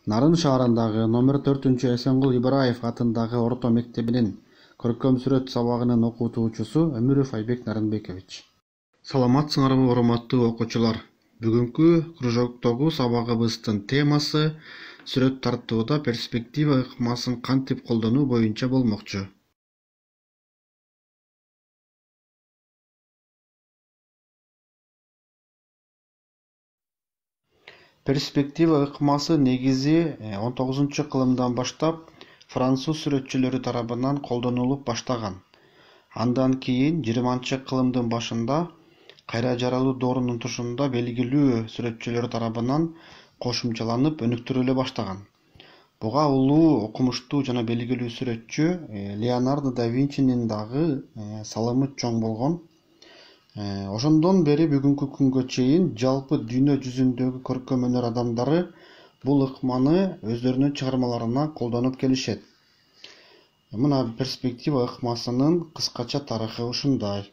Нарын шаарындагы номер 4 Эсенгул Ибраев атындагы орто мектебинин көркөм сүрөт сабагынын окутуучусу Өмүров Айбек Нарынбекович. Саламатсыңарбы урматтуу окуучулар. Бүгүнкү кружоктогу сабагыбыздын темасы сүрөт тартууда перспектива ыкмасын кантип колдонуу боюнча болмокчу. Перспектива ыкмасы негизи 19-кылымдан баштап француз сүрөтчүлөрү тарабынан колдонулуп баштаган. Андан кийин 20-кылымдын башында кайра жаралуу доорунун тушунда белгилүү сүрөтчүлөр тарабынан кошумчаланып өнүктүрүлө баштаган. Буга улуу окумуштуу жана белгилүү сүрөтчү Леонардо да Винчинин дагы салымы чоң болгон. Ошондон бери бүгүнкү күнгө чейин жалпы дүйнө жүзүндөгү көркөм өнөр адамдары бул ыкманы өздөрүнүн чыгармаларына колдонуп келишет. Мына перспектива ыкмасынын кыскача тарыхы ушундай.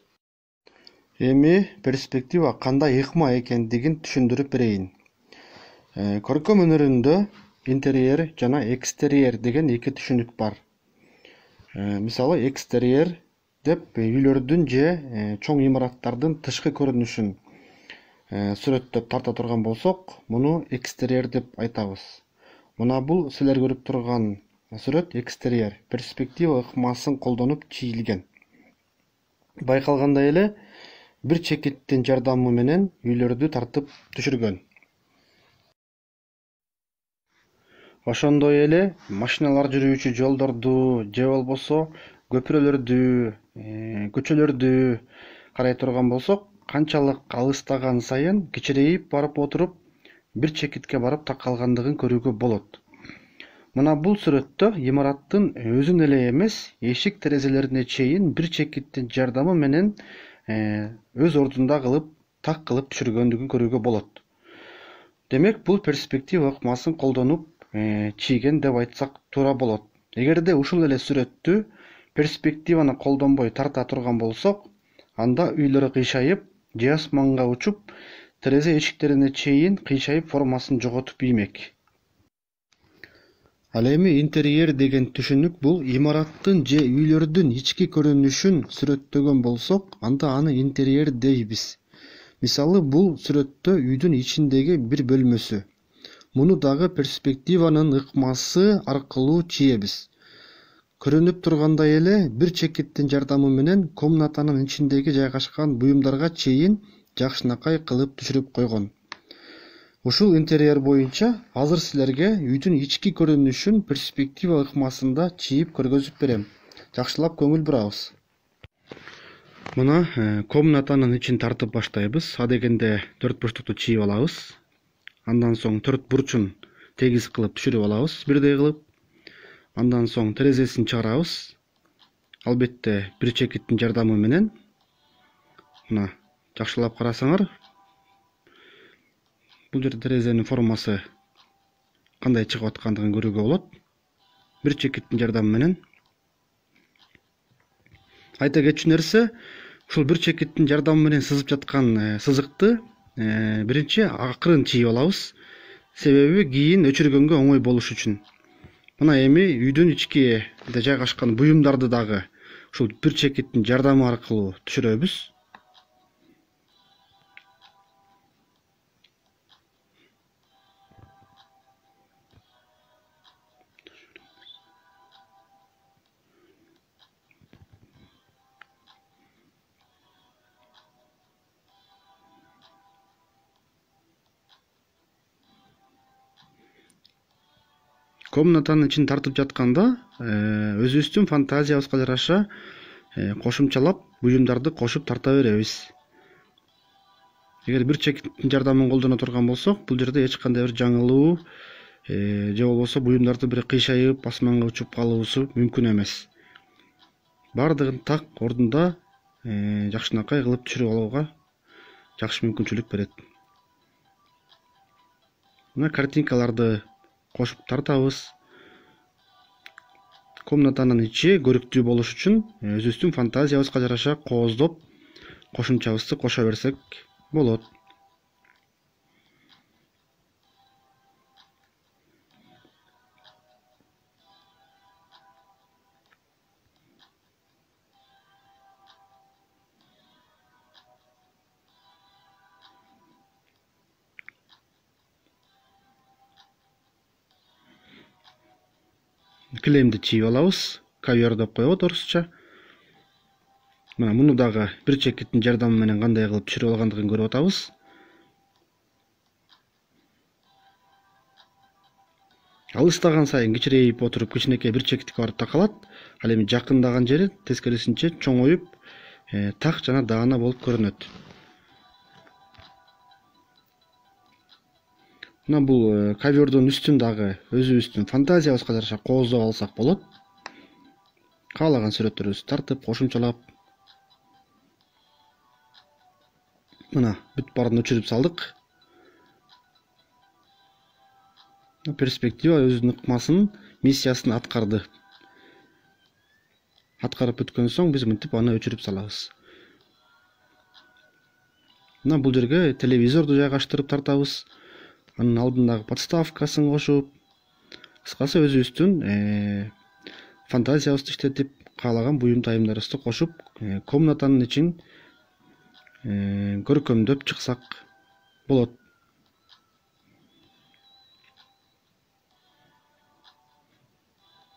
Эми перспектива кандай ыкма экендигин түшүндүрүп берейин. Көркөм өнөрүндө интерьер жана экстерьер деген эки түшүнүк бар. Мисалы экстерьер деп үйлөрдүн же чоң имараттардын тышкы көрүнүшүн сүрөттөп тарта турган болсок, муну экстерьер деп айтабыз. Мына бул силер көрүп турган сүрөт экстерьер, перспектива ыкмасын колдонуп чийилген. Байкалгандай эле бир чекиттин жардамы менен үйлөрдү тартып түшүргөн. Ошондой эле машиналар жүрүүчү жолдорду же болбосо көпүрөлөрдү, көчөлөрдү карай турган болсок, канчалык алыстаган сайын кичирейип барып отуруп, бир чекитке барып такалгандыгын көрүүгө болот. Мына бул сүрөттө имараттын өзүн эле эмес, эшик терезелерине чейин бир чекиттин жардамы менен өз ордунда кылып, так кылып түшүргөндүгүн көрүүгө болот. Демек, бул перспектива ыкмасын колдонуп чийген деп айтсак туура болот. Эгерде ушул эле сүрөттү перспективаны колдонбой тарта турган болсок, анда үйлөр кыйшайып, же асманга учуп, терезе эшиктерине чейин кыйшайып формасын жоготуп иймек. Ал эми интерьер деген түшүнүк бул имараттын же үйлөрдүн ички көрүнүшүн сүрөттөгөн болсок, анда аны интерьер дейбиз. Мисалы, бул сүрөттө үйдүн ичиндеги бир бөлмөсү. Муну дагы перспективанын ыкмасы аркылуу чийебиз. Көрүнүп тургандай эле бир чекиттин жардамы менен комнатанын ичиндеги жайгашкан буюмдарга чейин жакшынакай кылып түшүрүп койгон. Ушул интерьер боюнча азыр силерге үйдүн ички көрүнүшүн перспектива ыкмасында чийип көргөзүп берем. Жакшылап көңүл бурабыз. Мына комнатанын ичин тартып баштайбыз. Адегенде 4 бурчтукту чийип алабыз. Андан соң 4 бурчун тегиз кылып түшүрүп алабыз, бирдей кылып. Андан соң терезесин чыгарабыз. Албетте бир чекиттин жардамы менен. Мына жакшылап карасаңар, бул жерде терезенин формасы кандай чыгып аткандыгын көрүүгө болот. Бир чекиттин жардамы менен. Айта кетчү нерсе, ушул бир чекиттин жардамы менен сызып жаткан сызыкты биринчи акырын чийип алабыз. Себеби кийин өчүргөнгө оңой болуш үчүн. Мына эми үйдүн ичкиде жайгашкан буюмдарды дагы ушул бир чекиттин жардамы аркылуу түшүрөбүз. Комнатанын ичин тартып жатканда өзүбүздүн фантазиябызга жараша кошумчалап буюмдарды кошуп тарта беребиз. Эгер бир чекиттин жардамын колдоно турган болсок, бул жерде эч кандай бир жаңылуу же болбосо буюмдарды бир кыйшайып асманга учуп калуусу мүмкүн эмес. Бардыгын так ордунда жакшынакай кылып түшүрүп алууга жакшы мүмкүнчүлүк берет. Мына картинкаларды кошуп тартабыз. Комнатанын ичи көрүктүү болуш үчүн өзүбүздүн фантазиябызга жараша кооздоп кошумчабызды кошо берсек болот. килемди чийип алабыз. Ковер деп коет орусча. Мына муну дагы бир чекиттин жардамы менен кандай кылып түшүрүп алгандыгын көрүп атабыз. Алыстаган сайын кичирейип отуруп кичинекей бир чекитке барып такалат. Ал эми жакындаган жери тескерисинче чоңоюп, так жана даана болуп көрүнөт. Мына бул ковердун үстүн дагы өзүбүздүн фантазиябызга жараша кооздоп алсак болот. Каалаган сүрөттөрүбүздү тартып, кошумчалап. Мына бүт баарын өчүрүп салдык. Перспектива өзүнүн ыкмасын, миссиясын аткарды. Аткарып бүткөн соң биз мынтип аны өчүрүп салабыз. Мына бул жерге телевизорду жайгаштырып тартабыз. Анын алдындагы подставкасын кошуп, кыскасы өзүбүздүн фантазиябызды иштетип, каалаган буюм тайымдарыбызды кошуп, комнатанын ичин көркөмдөп чыксак болот.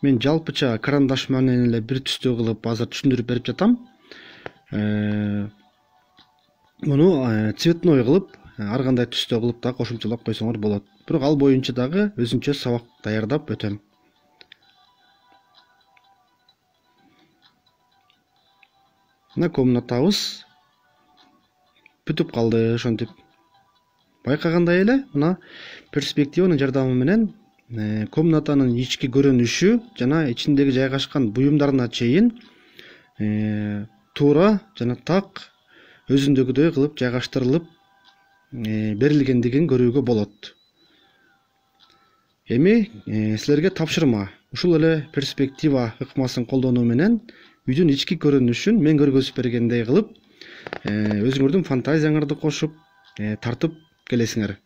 Мен жалпыча карандаш менен эле бир түстүү кылып азыр түшүндүрүп берип жатам. Муну цветной кылып, ар кандай түстө кылып да кошумчалап койсоңор болот. Бирок ал боюнча дагы өзүнчө сабак даярдап өтөм. Мына комнатабыз бүтүп калды ошентип. Байкагандай эле, мына перспективанын жардамы менен комнатанын ички көрүнүшү жана ичиндеги жайгашкан буюмдарына чейин туура жана так өзүндөгүдөй кылып жайгаштырылып берилгендигин көрүүгө болот. Эми силерге тапшырма. Ушул эле перспектива ыкмасын колдонуу менен үйдүн ички көрүнүшүн мен көргөзүп бергендей кылып өзүңөрдүн фантазияңарды кошуп тартып келесиңер.